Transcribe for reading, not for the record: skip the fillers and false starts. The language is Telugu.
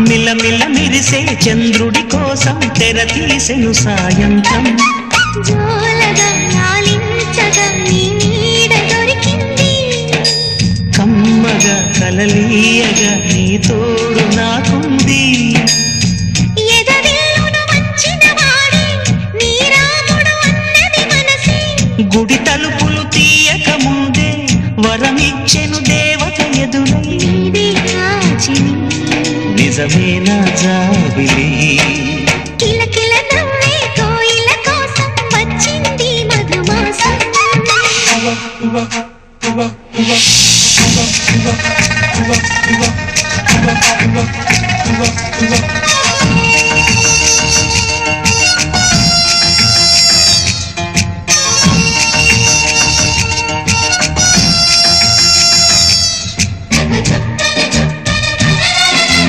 మిలమిల మెరిసే చంద్రుడి కోసం తెర తీసెను సాయంత్రం జోలగా లాలించగా నీ నీడ దొరికింది కమ్మగా కలలీయగా నీ తోడు నాకుంది ఎదవిల్లును వంచిన వాడే నీ రాముడు అన్నది మనసే గుడి తలుపులు తీయక ముందే వరమిచ్చెను దేవత ఎదురై నీదే కాచిని నిజమేనా జాబిలి కిలకిల నవ్వే కోయిల కోసం వచ్చింది మధుమాసం Uva,